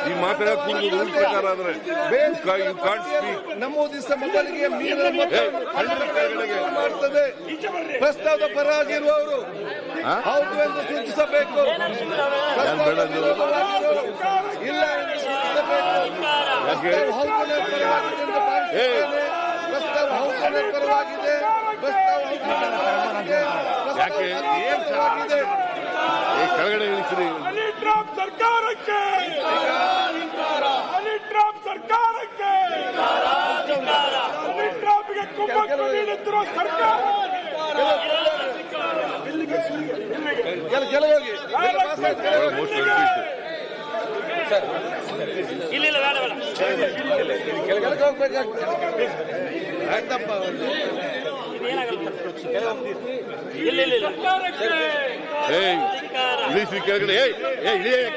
ಈ ಮಾತಾಡೋದು ರೂಲ್ ಪ್ರಕಾರ ಆದ್ರೆ ನಮೂದಿಸಿದ ಮೊದಲಿಗೆ ಮಾಡ್ತದೆ. ಪ್ರಸ್ತಾವದ ಪರವಾಗಿರುವವರು ಹೌದು ಎಂದು ಸೂಚಿಸಬೇಕು. ಇಲ್ಲ ಎಂದು ಸೂಚಿಸಬೇಕು. ಹೌದನೇ ಪರವಾಗಿದೆ ಎಂದು ಭಾವಿಸುತ್ತೇನೆ. ಪ್ರಸ್ತಾವ ಹೌದನೇ ಪರವಾಗಿದೆ. ಪ್ರಸ್ತಾವ ಯಾಕೆ ಕೆಳಗಡೆ ಇಳಿಸ್ರಿ. ಸರ್ಕಾರಕ್ಕೆ ಸರ್ಕಾರಕ್ಕೆ ಕುಮ್ಮಕ್ಕು ನೀಡುತ್ತಿರುವ ಸರ್ಕಾರ ಇಳಿಸ್ರಿ ಕೆಳಗಡೆ.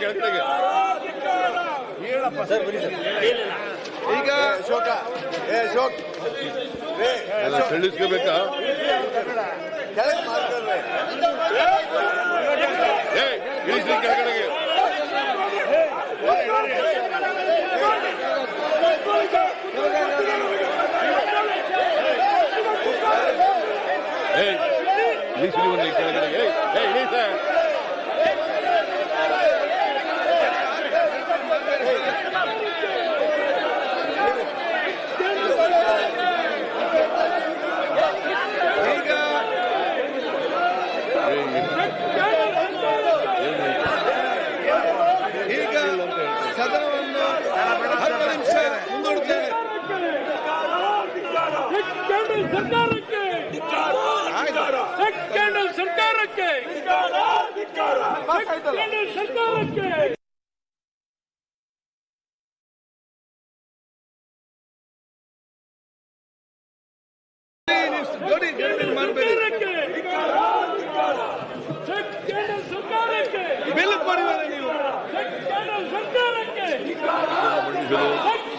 ಕೆಳಗಡೆಗೆ ಈಗ ಎಲ್ಲ ತಿಳಿಸ್ಕೋಬೇಕಾ? ಇಳಿಸ್ರಿ ಕೆಳಗಡೆಗೆ. ಇಳಿಸ್ರಿ ಒಂದು ಕೆಳಗಡೆಗೆ. ಇಳಿಸ ಈಗ ಸದನವನ್ನು 10 ನಿಮಿಷ ಮುಂದೂಡುತ್ತೇನೆ. ಸರ್ಕಾರಕ್ಕೆ ಬಿಲ್ ಕೊಡುವರೆ ನೀವು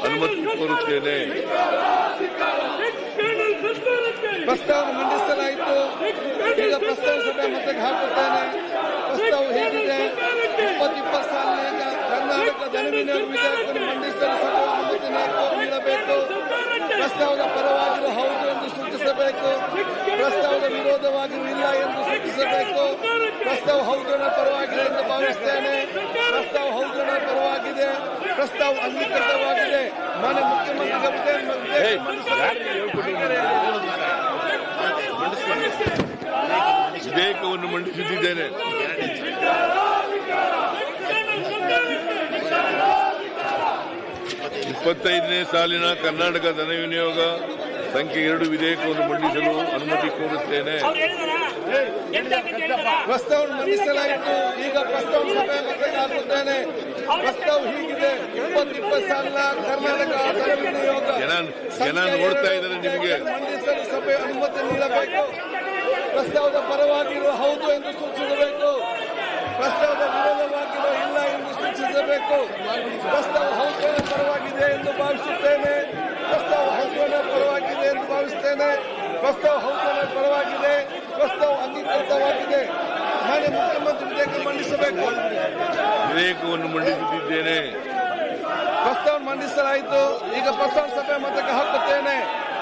ಅನುಮತಿ ಕೋರುತ್ತೇನೆ. ಪ್ರಸ್ತಾವ ಮಂಡಿಸಲಾಯಿತು. ಈಗ ಪ್ರಸ್ತಾವ ಸಭೆ ಮತ್ತೆ ಹಾಕುತ್ತೇನೆ. ಪ್ರಸ್ತಾವ ಹೇಗಿದೆ? 2020 ಸಾಲಿನಾಗ ಕರ್ನಾಟಕ ಧನ ವಿನಿಯೋಗ ವಿಧೇಯಕವನ್ನು ಮಂಡಿಸಲು ಸಭೆ ಅನುಮತಿ ನೀಡಬೇಕು. ಪ್ರಸ್ತಾವದ ಪರವಾಗಿರುವ ಹೌದು ಎಂದು ಸೂಚಿಸಬೇಕು. ಪ್ರಸ್ತಾವದ ವಿರೋಧವಾಗಿರುವ ಇಲ್ಲ ಎಂದು ಸೂಚಿಸಬೇಕು. ಪ್ರಸ್ತಾವ ಹೌದನ ಪರವಾಗಿದೆ ಎಂದು ಭಾವಿಸುತ್ತೇನೆ. ಪ್ರಸ್ತಾವ ಹೌದನ ಪರವಾಗಿದೆ. ಪ್ರಸ್ತಾವ ಅಂಗೀಕೃತವಾಗಿದೆ. ಮಾನ್ಯ ಮುಖ್ಯಮಂತ್ರಿಗಳ ವಿಧೇಯಕವನ್ನು ಮಂಡಿಸುತ್ತಿದ್ದೇನೆ. 25ನೇ ಸಾಲಿನ ಕರ್ನಾಟಕ ಧನ ವಿನಿಯೋಗ ಸಂಖ್ಯೆ 2 ವಿಧೇಯಕವನ್ನು ಮಂಡಿಸಲು ಅನುಮತಿ ಕೋರುತ್ತೇನೆ. ಪ್ರಸ್ತಾವ ಮಂಡಿಸಲಾಯಿತು. ಈಗ ಪ್ರಸ್ತಾವ ಸಭೆ ಮತ್ತೆ ಹಾಕುತ್ತೇನೆ. ಪ್ರಸ್ತಾವ ಹೀಗಿದೆ: 2020 ಸಾಲಿನ ಕರ್ನಾಟಕ ಧನ ವಿನಿಯೋಗ ಜನ ನೋಡ್ತಾ ಇದ್ದಾರೆ. ನಿಮಗೆ ಮಂಡಿಸಲು ಸಭೆ ಅನುಮತಿ ನೀಡಬೇಕು. ಪ್ರಸ್ತಾವದ ಪರವಾಗಿರುವ ಹೌದು ಎಂದು ಸೂಚಿಸಬೇಕು. ಪ್ರಸ್ತಾವದ ವಿರೋಧವಾಗಿರುವ ಇಲ್ಲ ಎಂದು ಸೂಚಿಸಬೇಕು. ಪ್ರಸ್ತಾವ ಹೌದನ ಪರವಾಗಿದೆ ಎಂದು ಭಾವಿಸುತ್ತೇನೆ. ಪ್ರಸ್ತಾವ ಹೌದನ ಪರವಾಗಿದೆ ಎಂದು ಭಾವಿಸುತ್ತೇನೆ. ಪ್ರಸ್ತಾವ ಹೌದನ ಪರವಾಗಿದೆ. ಪ್ರಸ್ತಾವ ಅಂಗೀಕೃತವಾಗಿದೆ. ಮಾನ್ಯ ಮುಖ್ಯಮಂತ್ರಿ ವಿಧೇಯಕ ಮಂಡಿಸಬೇಕು. ವಿಧೇಯಕವನ್ನು ಮಂಡಿಸುತ್ತಿದ್ದೇನೆ. ಪ್ರಸ್ತಾವ ಮಂಡಿಸಲಾಯಿತು. ಈಗ ಪ್ರಸ್ತಾವ ಸಭೆ ಮತಕ್ಕೆ ಹಾಕುತ್ತೇನೆ.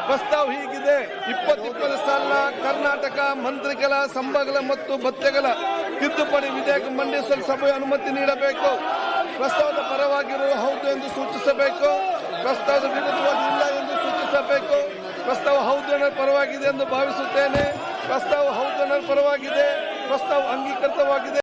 ಪ್ರಸ್ತಾವ ಹೀಗಿದೆ: 2020 ಸಾಲಿನ ಕರ್ನಾಟಕ ಮಂತ್ರಿಗಳ ಸಂಬಳ ಮತ್ತು ಭತ್ಯೆಗಳ ತಿದ್ದುಪಡಿ ವಿಧೇಯಕ ಮಂಡಿಸಲು ಸಭೆ ಅನುಮತಿ ನೀಡಬೇಕು. ಪ್ರಸ್ತಾವದ ಪರವಾಗಿರುವ ಹೌದು ಎಂದು ಸೂಚಿಸಬೇಕು. ಪ್ರಸ್ತಾವದ ವಿರುದ್ಧವಾಗಿ ಇಲ್ಲ ಎಂದು ಸೂಚಿಸಬೇಕು. ಪ್ರಸ್ತಾವ ಹೌದನ ಪರವಾಗಿದೆ ಎಂದು ಭಾವಿಸುತ್ತೇನೆ. ಪ್ರಸ್ತಾವ ಹೌದನ ಪರವಾಗಿದೆ. ಪ್ರಸ್ತಾವ ಅಂಗೀಕೃತವಾಗಿದೆ.